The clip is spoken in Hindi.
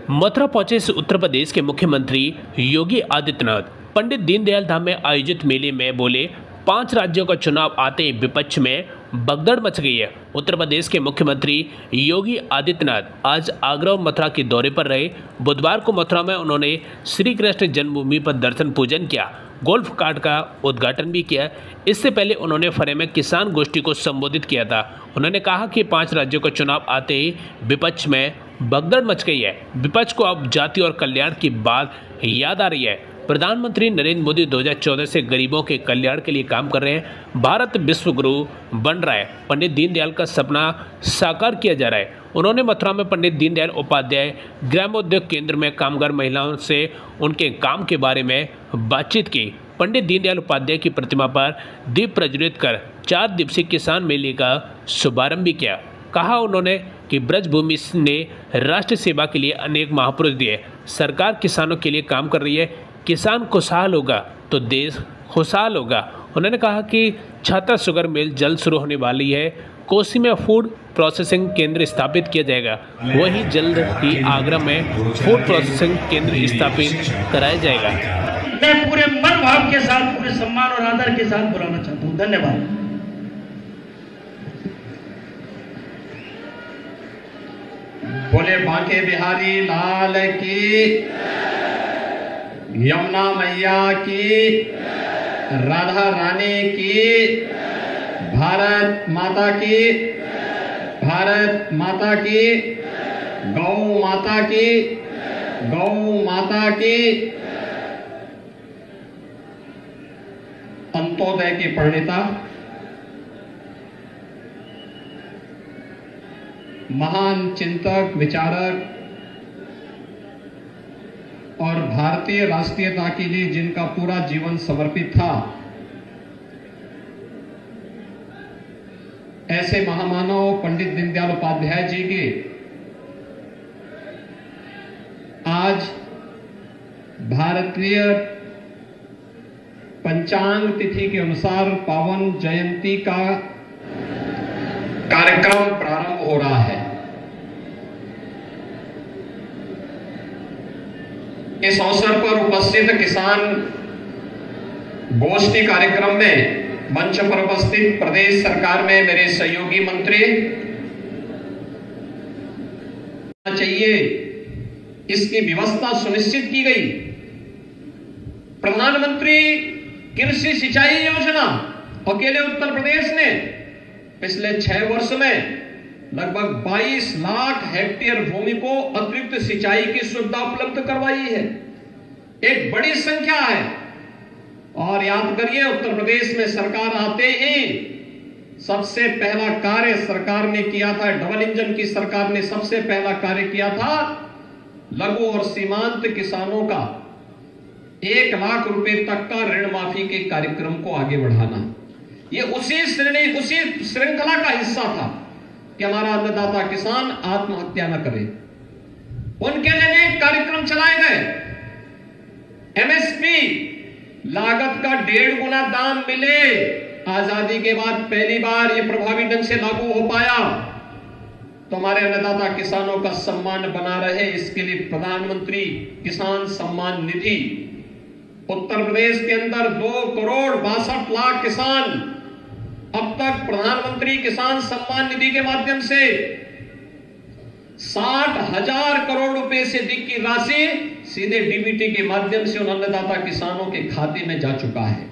मथुरा पहुंचे उत्तर प्रदेश के मुख्यमंत्री योगी आदित्यनाथ पंडित दीनदयाल धाम में आयोजित मेले में बोले, 5 राज्यों का चुनाव आते ही विपक्ष में भगदड़ मच गई है। उत्तर प्रदेश के मुख्यमंत्री योगी आदित्यनाथ आज आगरा और मथुरा के दौरे पर रहे। बुधवार को मथुरा में उन्होंने श्री कृष्ण जन्मभूमि पर दर्शन पूजन किया, गोल्फ कार्ट का उद्घाटन भी किया। इससे पहले उन्होंने फरे में किसान गोष्ठी को संबोधित किया था। उन्होंने कहा कि 5 राज्यों का चुनाव आते ही विपक्ष में भगदड़ मच गई है। विपक्ष को अब जाति और कल्याण की बात याद आ रही है। प्रधानमंत्री नरेंद्र मोदी 2014 से गरीबों के कल्याण के लिए काम कर रहे हैं। भारत विश्व गुरु बन रहा है। पंडित दीनदयाल का सपना साकार किया जा रहा है। उन्होंने मथुरा में पंडित दीनदयाल उपाध्याय ग्रामोद्योग केंद्र में कामगार महिलाओं से उनके काम के बारे में बातचीत की। पंडित दीनदयाल उपाध्याय की प्रतिमा पर दीप प्रज्वलित कर 4 दिवसीय किसान मेले का शुभारंभ भी किया। कहा उन्होंने कि ब्रजभूमि ने राष्ट्र सेवा के लिए अनेक महापुरुष दिए। सरकार किसानों के लिए काम कर रही है। किसान खुशहाल होगा तो देश खुशहाल होगा। उन्होंने कहा कि छाता शुगर मिल जल्द शुरू होने वाली है। कोसी में फूड प्रोसेसिंग केंद्र स्थापित किया जाएगा। वहीं जल्द ही आगरा में फूड प्रोसेसिंग केंद्र स्थापित कराया जाएगा। मैं पूरे मन भाव के साथ, पूरे सम्मान और आदर के साथ बुलाना चाहता हूँ। धन्यवाद। बोले बांके बिहारी लाल की, यमुना मैया की, राधा रानी की, भारत माता की, भारत माता की, गौ माता की, गौ माता की। अंत्योदय के प्रणेता, महान चिंतक, विचारक और भारतीय राष्ट्रीयता के लिए जिनका पूरा जीवन समर्पित था, ऐसे महामानव पंडित दीनदयाल उपाध्याय जी की आज भारतीय पंचांग तिथि के अनुसार पावन जयंती का कार्यक्रम प्रारंभ हो रहा है। इस अवसर पर उपस्थित किसान गोष्ठी कार्यक्रम में मंच पर उपस्थित प्रदेश सरकार में मेरे सहयोगी मंत्री चाहिए, इसकी व्यवस्था सुनिश्चित की गई। प्रधानमंत्री कृषि सिंचाई योजना अकेले उत्तर प्रदेश ने पिछले 6 वर्ष में लगभग 22 लाख हेक्टेयर भूमि को अतिरिक्त सिंचाई की सुविधा उपलब्ध करवाई है। एक बड़ी संख्या है। और याद करिए, उत्तर प्रदेश में सरकार आते ही सबसे पहला कार्य सरकार ने किया था, डबल इंजन की सरकार ने सबसे पहला कार्य किया था, लघु और सीमांत किसानों का 1 लाख रुपए तक का ऋण माफी के कार्यक्रम को आगे बढ़ाना। ये उसी श्रृंखला का हिस्सा था कि हमारा अन्नदाता किसान आत्महत्या न करे। उनके लिए भी कार्यक्रम चलाए गए। एमएसपी लागत का 1.5 गुना दाम मिले। आजादी के बाद पहली बार ये प्रभावी ढंग से लागू हो पाया। तो हमारे अन्नदाता किसानों का सम्मान बना रहे, इसके लिए प्रधानमंत्री किसान सम्मान निधि, उत्तर प्रदेश के अंदर 2,62,00,000 किसान अब तक प्रधानमंत्री किसान सम्मान निधि के माध्यम से 60,000 करोड़ रुपए से अधिक की राशि सीधे डीबीटी के माध्यम से उन अन्नदाता किसानों के खाते में जा चुका है।